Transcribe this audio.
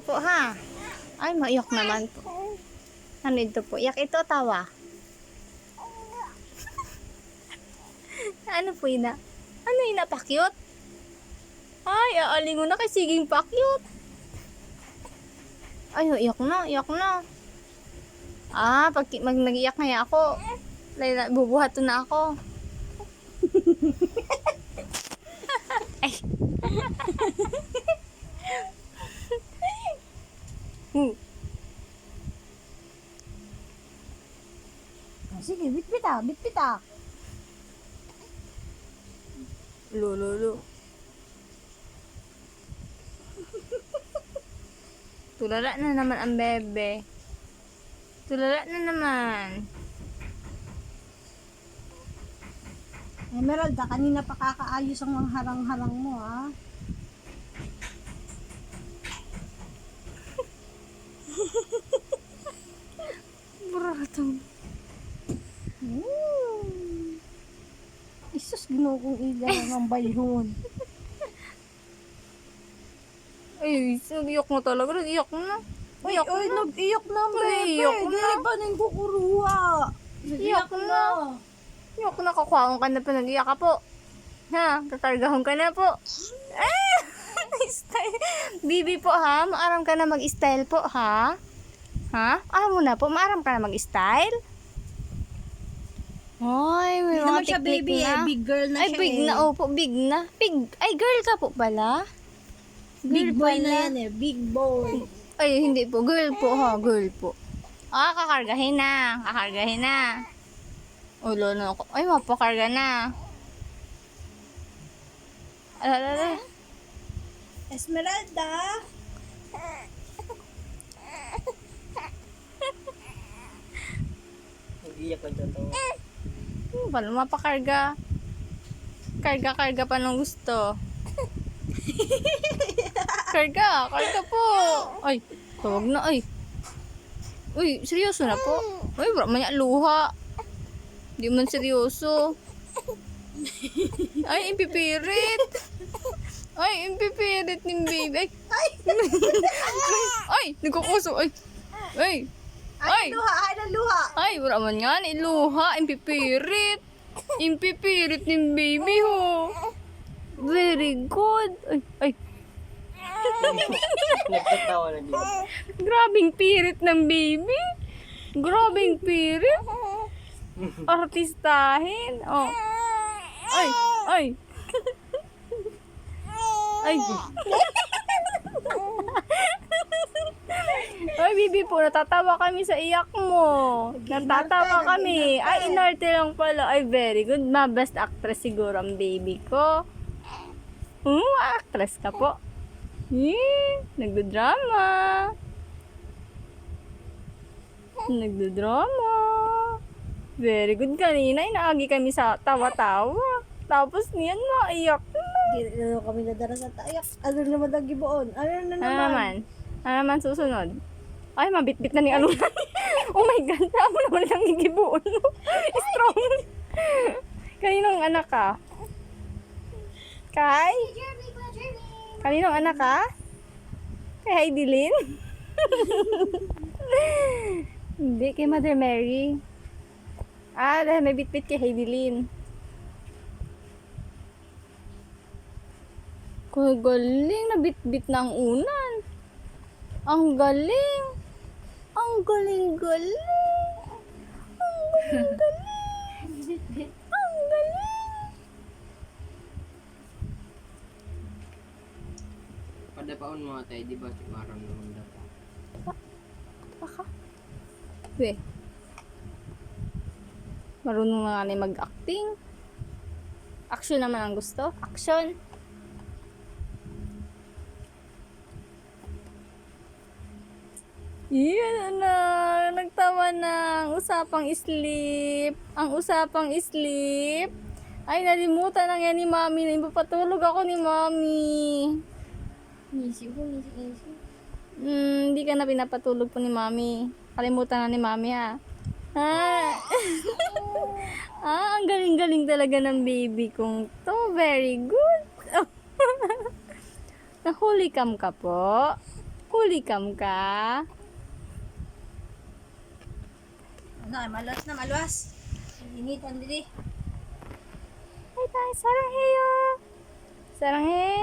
Po ha. Ay, maiyak naman po. Ano ito po? Iyak ito, tawa. Ano po ina? Ano ina, pakyut? Ay, aalingon na kay siging pakyut. Ay, iyak na, iyak na. Ah, pag nag-iyak na ako, bubuhat na ako. Ay. Sige, bitbit ah, bitbit ah. Lolo. Tulala na naman ang bebe. Tulala na naman. Emeralda, kanina pa kakaayos ang mga harang-harang mo ah. Buratong. Isus, ginoo kong ila ng bayhon. Ay, iyak mo talaga. Iyak na. Iyak Ay, na. nag-iyak na ang bebe. Iyak na. Dili ba nang kukuruha? Iyak na. Iyak na. Kakuhaan ka na pa. Nag-iyak ka po. Ha? Kakargahon ka na po. Ay! Style. Bibi po ha. Maaram ka na mag-style po ha. Ha? Alam mo na po. Maaram ka na mag-style. Ay, may Hindi mga naman siya technique baby na. eh, big girl na Ay, siya big eh. na. Opo, big na. Ay, girl ka po pala. Big Girl boy pala. na yan eh, big boy. Ay, hindi po. Girl po ha. Girl po. Ah, kakargahin na. Kakargahin na. Ulo na ako. Ay, mapakarga na. Alala. Esmeralda. Nag-iyak ka dyan to. Paano mapakarga? Karga pa nung gusto. Karga po. Ay, tawag na ay. Uy, seryoso na po. Uy, wala man niya luha. Di man seryoso. Ay, impipirit. Ay, impipirit ni baby. Ay. Ay, nagkukuso. Ay. Ay. Ay. Ay, luha. Ay, wala man nga. Iluha. Impipirit. Impipirit ni baby ho. Very good. Ay. Nagtatawa na din. Grabing pirit ng baby. Grabing pirit. Artistahin. Oh. Ay. Ay. Ay. Ay, bibi po, natatawa kami sa iyak mo. Natatawa kami. Ay, inarte lang pala. Ay, very good. Best actress siguro ang baby ko. Actress ka po. Nagdodrama. Nagdodrama. Very good. Kanina, inaagi kami sa tawa-tawa. Tapos niyan, maiyak na. Ano kami nadara sa tayak. Ano naman ang giboon? Ano na Ano naman? naman? Ano naman susunod? Ay, mabitbit na ni Alunan. Oh my God, tama naman lang igibuon mo. Strong. Kaninong anak ka? Kay? Kaninong anak ka? Kay Heidi Lynn? Hindi, kay Mother Mary. Ah, dahil may bitbit kay Heidi Lynn. Kung galing, nabitbit ng unan. Ang galing. Ang galing-galing. Ang galing-galing. Ang galing. Padapaon mga tayo, di ba? Marang naman dapa. Baka. We. Marunong na nga na mag-acting. Action naman ang gusto. Action. Yan na. Nagtawa na. Ang usapang sleep. Ang usapang sleep. Ay, nalimutan na yan ni Mami. Ipapatulog ako ni Mami. Nisi ko. Hindi ka na pinapatulog po ni Mami. Kalimutan na ni Mami ha. Ang galing-galing talaga ng baby kong to. Very good. Nahuli cam ka po. Bulikam ka? Ano, ay malas na, malas. Initan dili. Ay, tayo, sarang heyo. Sarang he.